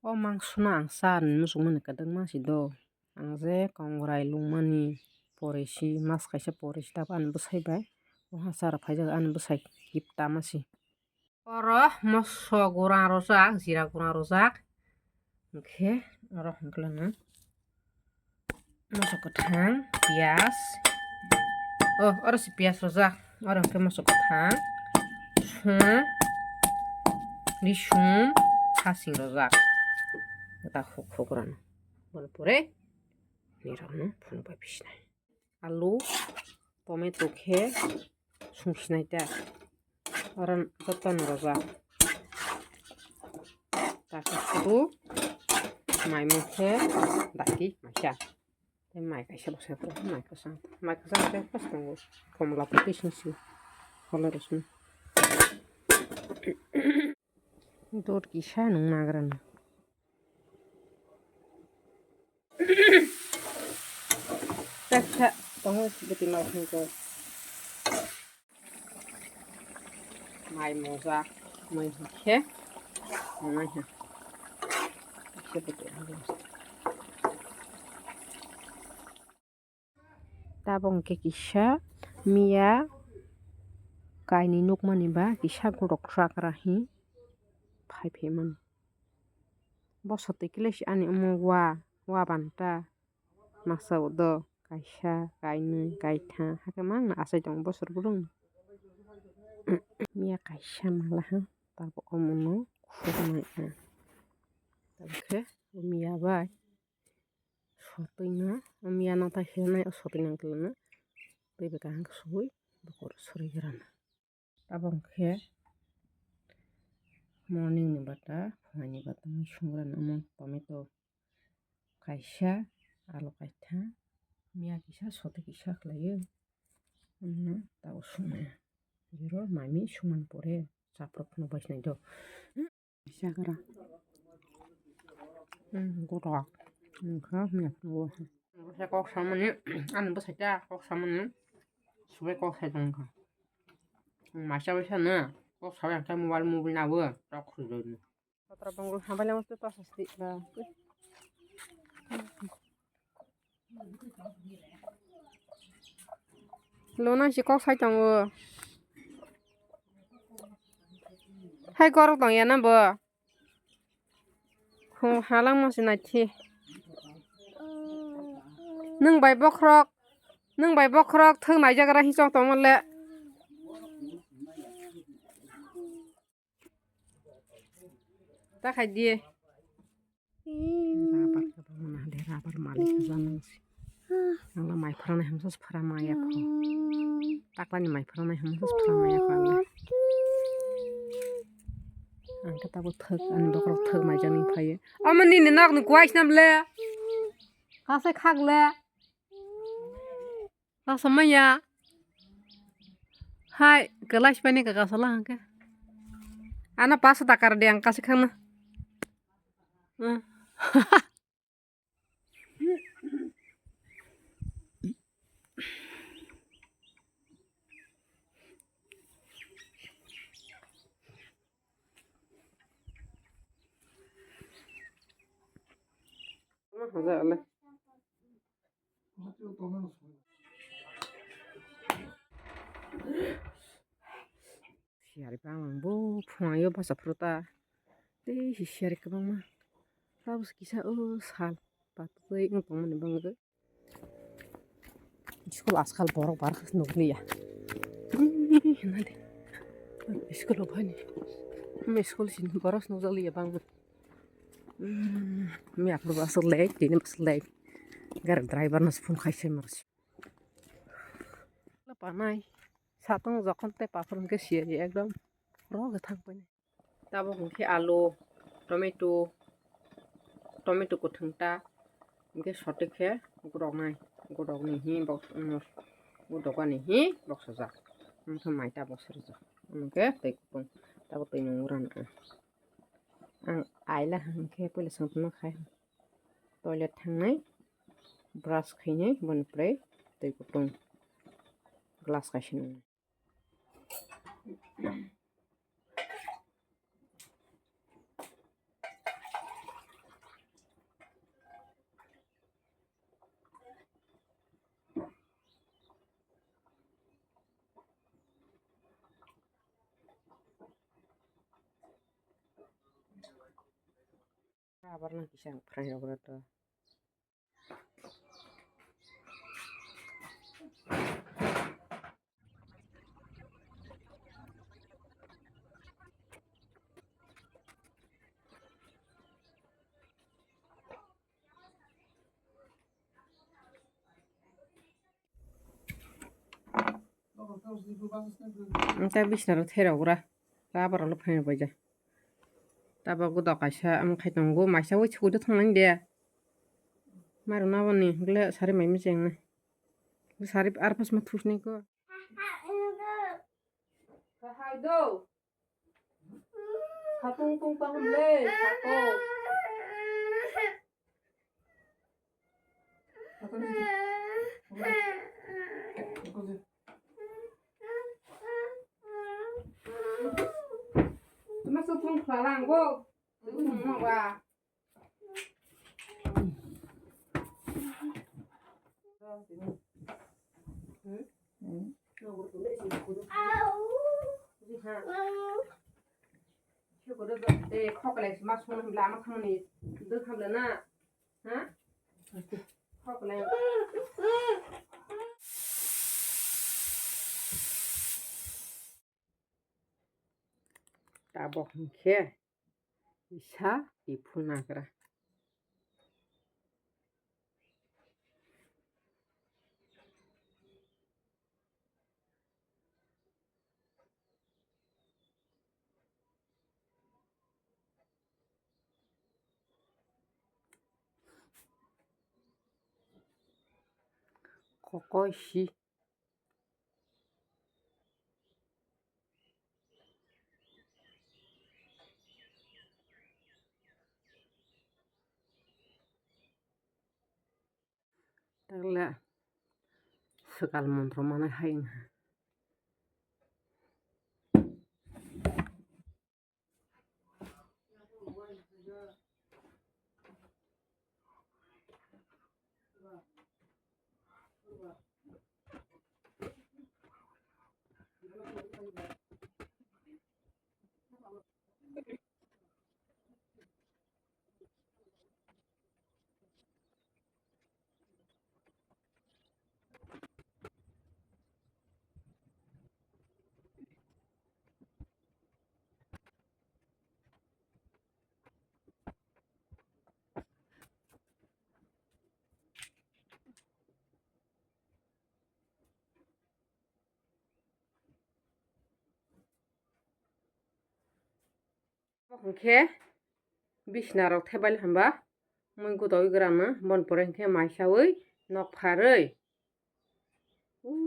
O mangsuna ang san musuk mani kadang masi do. Ang je kongrai lungmani poresi mas kaisa poresi tabo an bwsai bai. O hasar phaijak an bwsai kipta masi. Oro moso gurang rojak jira gurang rojak. Oke, oro hangklana. Moso kothang, pias. Oh, oro si pias rojak. Oro ke moso kothang. Sung. Lisung. Hasing rojak. Kita huk-hukuran. Bon pore. Nirano phunu bai bisnai. Alu. Tomato ke. Sungsinai ta. Oro joton rojak. Taka sudu. Mai mukhe. Daki. Maisha. Mai kaisa bosai pro. Mai kasang. Mai kasang te pas tunggu. Komla putih sih. Colorusnya. Dur kisah nung nagran. Tak tunggu seperti mau ke. Mai moza. Mai ke. Mai ha. Seperti ini. Tabong ke kisah. Mia. Kaini nuk mani ba. Kisah gurok rakrahi. Pai peman. Bosot ikilesh ani umwa. Wabanta. Masa udo. Kaisa. Kaini. Kaita. Hakamang na asai tong bosor burung. Mia kaisa malah. Tabo omono. Kurmai ha. Oke. Mia bai. Sotina. Mia nata hena. Sotina kelana. Bebe kahang kesui. Bukor suri gerana. Tabong ke. Morning ni bata. Ngani bata. Sungran amon. Tomato. Kaisa. Alu kaita. Mia kisah. Sote kisah kelayu. Tahu sungnya. Jiro mami suman pore. Saprok nubas na do. Bisa kera. Gurok. Enggak, minyak gua. Saya kok sama nih, anu besar ya, kok sama nih. Suwe kok saya dongka. Masya bisa nih, kok saya yang kamu wal mobil nawa, tak sudah nih. Kotor bangun, apa yang mesti pas pasti lah. Lona si kok saya tunggu. Hai korok tong ya nabo. Kung halang masih nanti. Neng bai bokrok thang nai jagra hi chong tong le ta khai die rabar ka bang na rabar malik zanang si angla mai phrana hamsas phra maya kho taklani mai phrana hamsas phra maya kho angka tabo thak an bokrok thak mai jani phaye amani ni nak ni kwais nam le kase khak le samanya hai kelas pani ka salah ka ana pas takar de ang kasih kana siari bang bu phuayo basa fruta te siari ka bang ma sabus kisa sal patoi ngtong mani bang ge skol askal borok bar khas nukli ya nade skol bhani me skol sin boros nuzali ya bang me apro basal lek dine basal lek gar driver nas phun khaise marsi la panai satong যখন তে পাফরন কে সিয়ারি একদম রগ থাকবে না তাবো কে আলু টমেটো को थंगता इनके सटे खे गुरक नहीं ही बक्स गुरक नहीं ही बक्स जा उनके माइटा बक्स जा उनके तै कुपन तब तै नूरन आं आइला हंके पहले संपना खाय टॉयलेट थांनाय ब्रश खैनाय बनप्रे तै कुपन ग्लास खायसिन Kabar nang kisah pernah berada. Entah bisa naruh terau ora. Kabar lo pernah baca. Tapi aku tak kasih kai tunggu masa wih cukup tuh nang dia. Maru nawan nih, gila sari mai miceng nih. Sari arpas matus nih kok. Hai do. Hatung tung paham le, satu. Masuk pun kelarang kok. Itu semua gua. Kok lại masuk lama kamu nih, itu kamu lena, hah? Kok lại. Tabok ke, bisa dipunah kira. Kokoshi. Tagla swkal mantra mana haing. Oke, bisna rok tebal hamba, mui gudoi grana, bon poreng ke maisawui, nok paroi.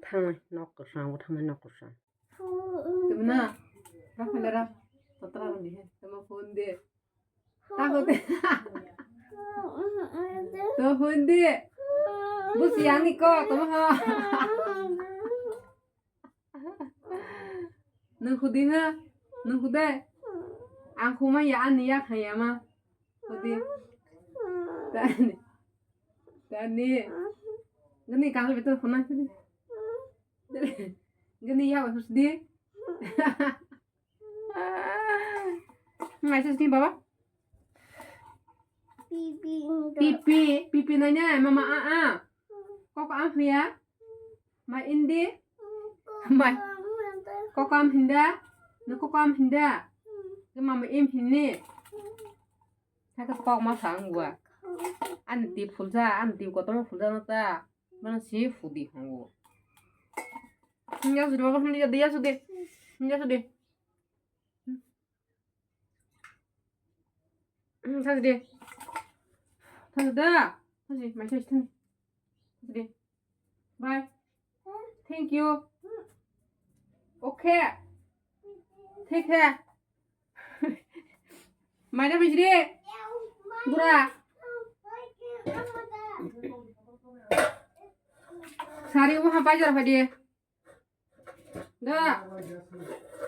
Thamai nok kusang, thamai nok kusang. Tumna, apa lera? Totra rundi he, tama phone de. Takut. Tuh phone de. Bus yani ko, tama ha. Nung khudi ha, nung khudai. Aku mah ya ani ya kayak mah, khudi. Tani, gini kalau betul pernah sih. Gini ya harus di. Masih sini bawa? Pipi nanya mama Aa. Kok am ya? Mai indi? Mai. Kok am hinda? Kok am hinda? Ke mama im hini. Saya ke kok mau sang gua. Anti fulza, anti kok temu fulza nata. Mana sih fudi hangu. Enggak sudah bapak sendiri dia sudah. Enggak sudah. Sudah. Sudah. Sudah, masih sini. Sudah. Bye. Thank you. Okay. Take care. Mana bisri? Bura. Sari wah apa aja apa dia? Dah.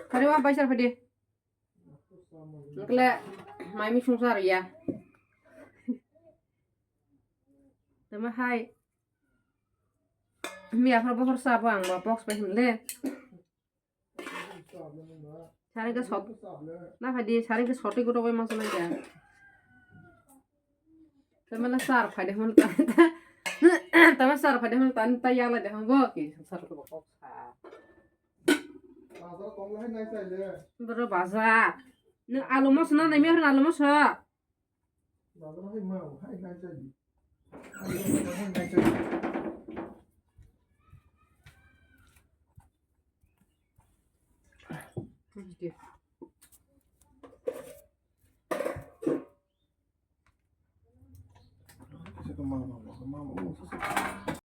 Sari wah apa aja apa dia? Nggak, mami sungsar ya. Nama hai. Mi apa bahasa sabang, bapak spesial le. Sari ke shot. Nah, hadi sari ke shot itu apa maksudnya? Teman sar pada hul tan. Teman sar pada hul tan tayang lah dah bo ki sar ko bok sa. Bro bazar. Ne alu mos na ne mer alu mos ha. Positif.